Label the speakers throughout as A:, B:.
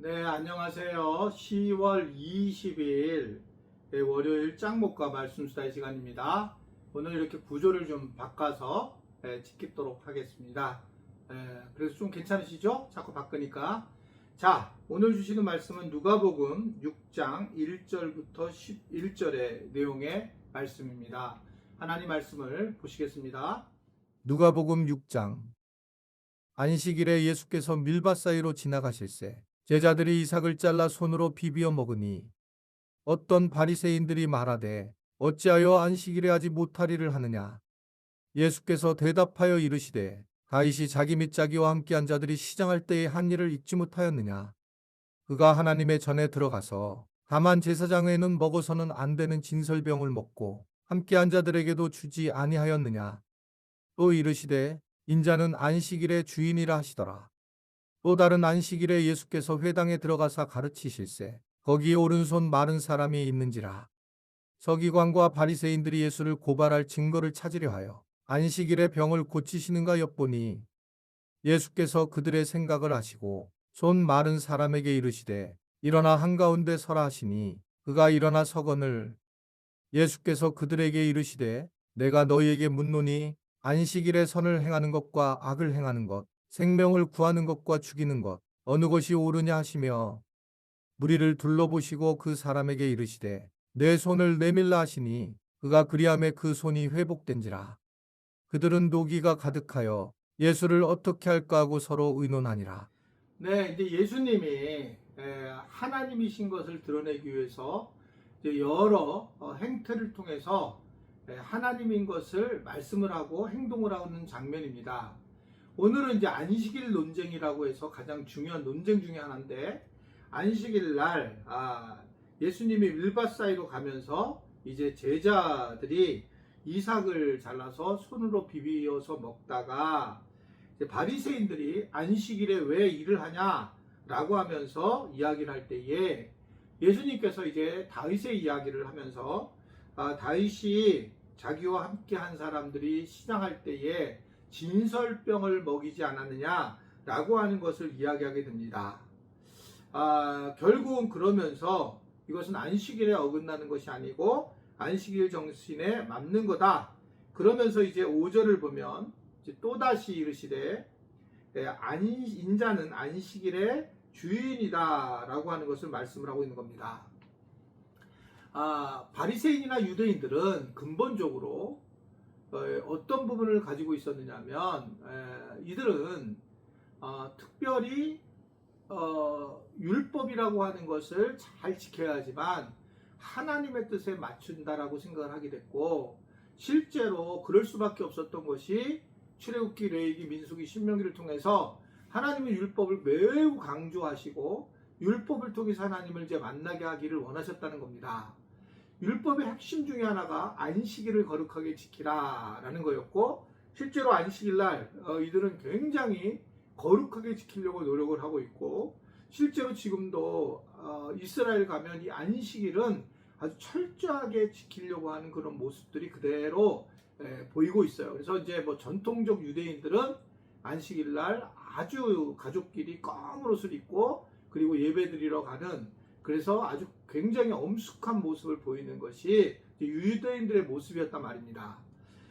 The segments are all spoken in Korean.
A: 네, 안녕하세요. 10월 20일 월요일 짱목과 말씀수다의 시간입니다. 오늘 이렇게 구조를 좀 바꿔서 찍도록 하겠습니다. 그래서 좀 괜찮으시죠? 자꾸 바꾸니까. 자, 오늘 주시는 말씀은 누가복음 6장 1절부터 11절의 내용의 말씀입니다. 하나님 말씀을 보시겠습니다. 누가복음 6장. 안식일에 예수께서 밀밭 사이로 지나가실새 제자들이 이삭을 잘라 손으로 비비어 먹으니 어떤 바리새인들이 말하되 어찌하여 안식일에 하지 못하리를 하느냐. 예수께서 대답하여 이르시되 다윗이 자기 및 자기와 함께한 자들이 시장할 때에 한 일을 잊지 못하였느냐. 그가 하나님의 전에 들어가서 다만 제사장에는 먹어서는 안 되는 진설병을 먹고 함께한 자들에게도 주지 아니하였느냐. 또 이르시되 인자는 안식일의 주인이라 하시더라. 또 다른 안식일에 예수께서 회당에 들어가사 가르치실세 거기에 오른손 마른 사람이 있는지라. 서기관과 바리새인들이 예수를 고발할 증거를 찾으려 하여 안식일에 병을 고치시는가 엿보니 예수께서 그들의 생각을 아시고 손 마른 사람에게 이르시되 일어나 한가운데 서라 하시니 그가 일어나 서거늘. 예수께서 그들에게 이르시되 내가 너희에게 묻노니 안식일에 선을 행하는 것과 악을 행하는 것, 생명을 구하는 것과 죽이는 것, 어느 것이 옳으냐 하시며 무리를 둘러보시고 그 사람에게 이르시되 내 손을 내밀라 하시니 그가 그리하매 그 손이 회복된지라. 그들은 노기가 가득하여 예수를 어떻게 할까 하고 서로 의논하니라. 네, 이제 예수님이 하나님이신 것을 드러내기 위해서 이제 여러 행태를 통해서 하나님인 것을 말씀을 하고 행동을 하는 장면입니다. 오늘은 이제 안식일 논쟁이라고 해서 가장 중요한 논쟁 중에 하나인데, 안식일 날 예수님이 밀밭 사이로 가면서 이제 제자들이 이삭을 잘라서 손으로 비비어서 먹다가 이제 바리새인들이 안식일에 왜 일을 하냐라고 하면서 이야기를 할 때에 예수님께서 이제 다윗의 이야기를 하면서 다윗이 자기와 함께 한 사람들이 시장할 때에 진설병을 먹이지 않았느냐라고 하는 것을 이야기하게 됩니다. 결국은 그러면서 이것은 안식일에 어긋나는 것이 아니고 안식일 정신에 맞는 거다. 그러면서 이제 5절을 보면 이제 또다시 이르시되 인자는 안식일의 주인이다 라고 하는 것을 말씀을 하고 있는 겁니다. 바리새인이나 유대인들은 근본적으로 어떤 부분을 가지고 있었느냐면 이들은 특별히 율법이라고 하는 것을 잘 지켜야 하지만 하나님의 뜻에 맞춘다라고 생각을 하게 됐고, 실제로 그럴 수밖에 없었던 것이 출애굽기, 레위기, 민수기, 신명기를 통해서 하나님의 율법을 매우 강조하시고 율법을 통해서 하나님을 이제 만나게 하기를 원하셨다는 겁니다. 율법의 핵심 중에 하나가 안식일을 거룩하게 지키라 라는 거였고, 실제로 안식일날 이들은 굉장히 거룩하게 지키려고 노력을 하고 있고, 실제로 지금도 이스라엘 가면 이 안식일은 아주 철저하게 지키려고 하는 그런 모습들이 그대로 보이고 있어요. 그래서 이제 뭐 전통적 유대인들은 안식일날 아주 가족끼리 검은 옷을 입고 그리고 예배드리러 가는, 그래서 아주 굉장히 엄숙한 모습을 보이는 것이 유대인들의 모습이었단 말입니다.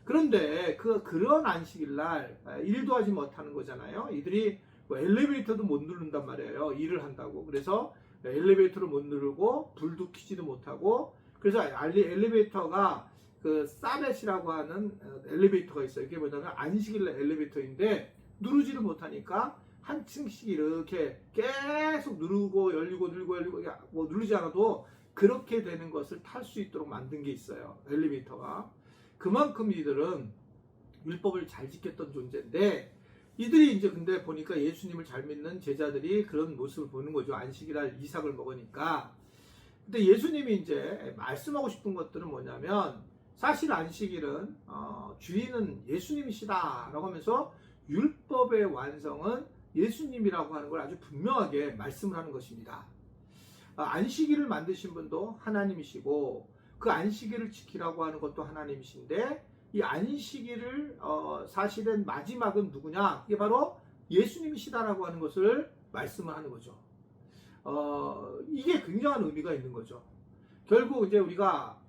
A: 그런데 그런 안식일날 일도 하지 못하는 거잖아요. 이들이 뭐 엘리베이터도 못 누른단 말이에요. 일을 한다고. 그래서 엘리베이터를 못 누르고 불도 켜지도 못하고, 그래서 엘리베이터가 그 사벳이라고 하는 엘리베이터가 있어요. 이게 뭐냐면 안식일 엘리베이터인데 누르지를 못하니까 한 층씩 이렇게 계속 누르고 열리고 누르고 열리고 뭐 누르지 않아도 그렇게 되는 것을 탈 수 있도록 만든 게 있어요. 엘리베이터가. 그만큼 이들은 율법을 잘 지켰던 존재인데, 이들이 이제 근데 보니까 예수님을 잘 믿는 제자들이 그런 모습을 보는 거죠. 안식일날 이삭을 먹으니까. 근데 예수님이 이제 말씀하고 싶은 것들은 뭐냐면, 사실 안식일은 주인은 예수님이시다라고 하면서 율법의 완성은 예수님이라고 하는 걸 아주 분명하게 말씀을 하는 것입니다. 안식일을 만드신 분도 하나님이시고 그 안식일을 지키라고 하는 것도 하나님이신데, 이 안식일을 사실은 마지막은 누구냐? 이게 바로 예수님이시다라고 하는 것을 말씀을 하는 거죠. 이게 굉장한 의미가 있는 거죠. 결국 이제 우리가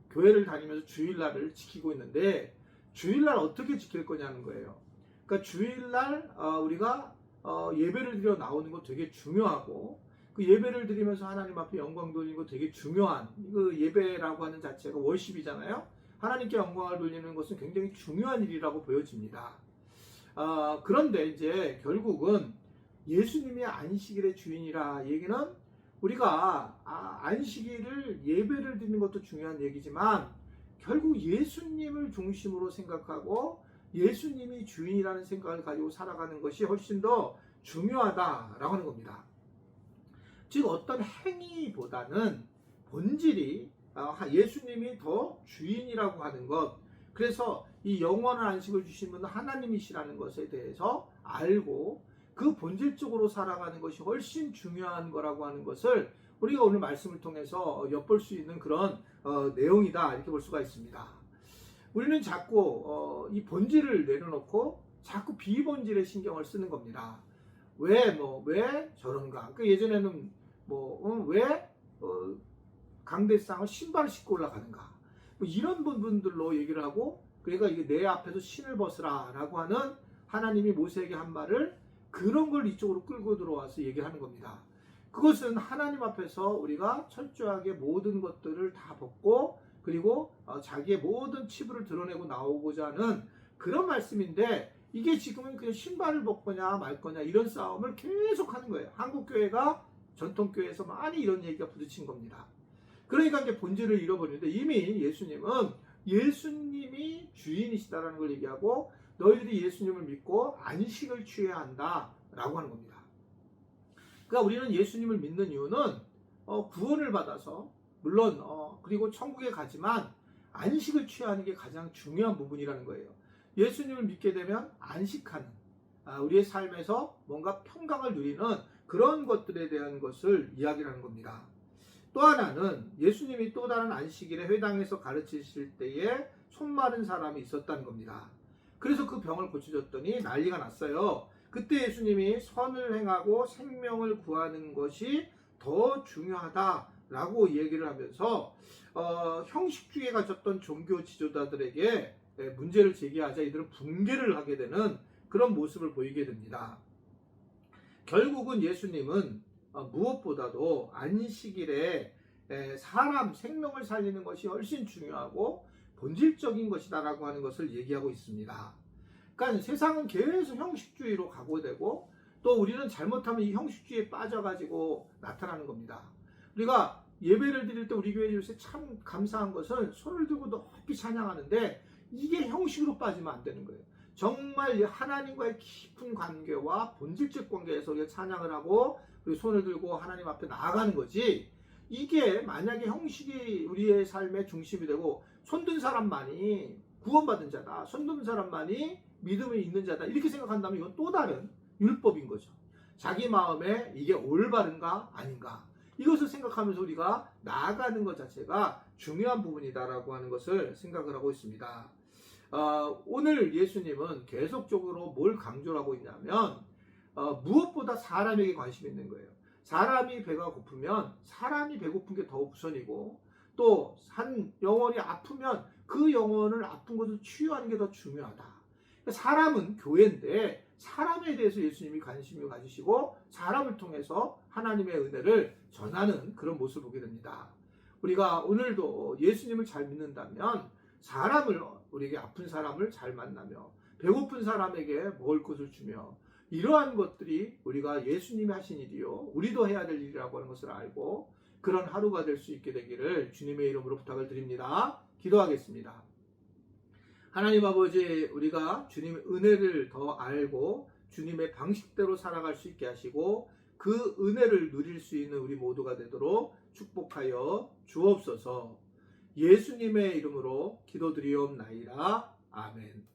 A: 교회를 다니면서 주일날을 지키고 있는데 주일날 어떻게 지킬 거냐는 거예요. 그러니까 주일날 우리가 예배를 드려 나오는 거 되게 중요하고 그 예배를 드리면서 하나님 앞에 영광 돌리는 거 되게 중요한 그 예배라고 하는 자체가 월십이잖아요. 하나님께 영광을 돌리는 것은 굉장히 중요한 일이라고 보여집니다. 그런데 이제 결국은 예수님이 안식일의 주인이라 얘기는 우리가 안식일을 예배를 드리는 것도 중요한 얘기지만 결국 예수님을 중심으로 생각하고 예수님이 주인이라는 생각을 가지고 살아가는 것이 훨씬 더 중요하다라고 하는 겁니다. 즉 어떤 행위보다는 본질이 예수님이 더 주인이라고 하는 것, 그래서 이 영원한 안식을 주신 분은 하나님이시라는 것에 대해서 알고 그 본질적으로 살아가는 것이 훨씬 중요한 거라고 하는 것을 우리가 오늘 말씀을 통해서 엿볼 수 있는 그런 내용이다 이렇게 볼 수가 있습니다. 우리는 자꾸 이 본질을 내려놓고 자꾸 비본질에 신경을 쓰는 겁니다. 왜 저런가? 그러니까 예전에는 왜 강대상을 신발을 신고 올라가는가? 이런 부분들로 얘기를 하고, 그러니까 이게 내 앞에서 신을 벗으라라고 하는 하나님이 모세에게 한 말을 그런 걸 이쪽으로 끌고 들어와서 얘기하는 겁니다. 그것은 하나님 앞에서 우리가 철저하게 모든 것들을 다 벗고 그리고 자기의 모든 치부를 드러내고 나오고자 하는 그런 말씀인데, 이게 지금은 그냥 신발을 벗거냐 말 거냐 이런 싸움을 계속 하는 거예요. 한국 교회가 전통교회에서 많이 이런 얘기가 부딪힌 겁니다. 그러니까 이제 본질을 잃어버리는데, 이미 예수님은 예수님이 주인이시다라는 걸 얘기하고 너희들이 예수님을 믿고 안식을 취해야 한다라고 하는 겁니다. 그러니까 우리는 예수님을 믿는 이유는 구원을 받아서 물론 그리고 천국에 가지만 안식을 취하는 게 가장 중요한 부분이라는 거예요. 예수님을 믿게 되면 안식하는 우리의 삶에서 뭔가 평강을 누리는 그런 것들에 대한 것을 이야기를 하는 겁니다. 또 하나는 예수님이 또 다른 안식일에 회당에서 가르치실 때에 손 마른 사람이 있었다는 겁니다. 그래서 그 병을 고쳐줬더니 난리가 났어요. 그때 예수님이 선을 행하고 생명을 구하는 것이 더 중요하다라고 얘기를 하면서 형식주의에 갇혔던 종교 지도자들에게 문제를 제기하자 이들은 붕괴를 하게 되는 그런 모습을 보이게 됩니다. 결국은 예수님은 무엇보다도 안식일에 사람 생명을 살리는 것이 훨씬 중요하고 본질적인 것이다라고 하는 것을 얘기하고 있습니다. 그러니까 세상은 계속 형식주의로 가고 되고 또 우리는 잘못하면 이 형식주의에 빠져가지고 나타나는 겁니다. 우리가 예배를 드릴 때 우리 교회 요새 참 감사한 것은 손을 들고 높이 찬양하는데 이게 형식으로 빠지면 안 되는 거예요. 정말 하나님과의 깊은 관계와 본질적 관계에서 우리가 찬양을 하고 그리고 손을 들고 하나님 앞에 나아가는 거지, 이게 만약에 형식이 우리의 삶의 중심이 되고 손든 사람만이 구원받은 자다, 손든 사람만이 믿음이 있는 자다 이렇게 생각한다면 이건 또 다른 율법인 거죠. 자기 마음에 이게 올바른가 아닌가 이것을 생각하면서 우리가 나아가는 것 자체가 중요한 부분이다라고 하는 것을 생각을 하고 있습니다. 오늘 예수님은 계속적으로 뭘 강조를 하고 있냐면 무엇보다 사람에게 관심이 있는 거예요. 사람이 배가 고프면 사람이 배고픈 게 더 우선이고, 또 한 영혼이 아프면 그 영혼을 아픈 것을 치유하는 게 더 중요하다. 사람은 교회인데 사람에 대해서 예수님이 관심을 가지시고 사람을 통해서 하나님의 은혜를 전하는 그런 모습을 보게 됩니다. 우리가 오늘도 예수님을 잘 믿는다면 우리에게 아픈 사람을 잘 만나며 배고픈 사람에게 먹을 것을 주며, 이러한 것들이 우리가 예수님이 하신 일이요 우리도 해야 될 일이라고 하는 것을 알고 그런 하루가 될 수 있게 되기를 주님의 이름으로 부탁을 드립니다. 기도하겠습니다. 하나님 아버지, 우리가 주님의 은혜를 더 알고 주님의 방식대로 살아갈 수 있게 하시고 그 은혜를 누릴 수 있는 우리 모두가 되도록 축복하여 주옵소서. 예수님의 이름으로 기도드리옵나이다. 아멘.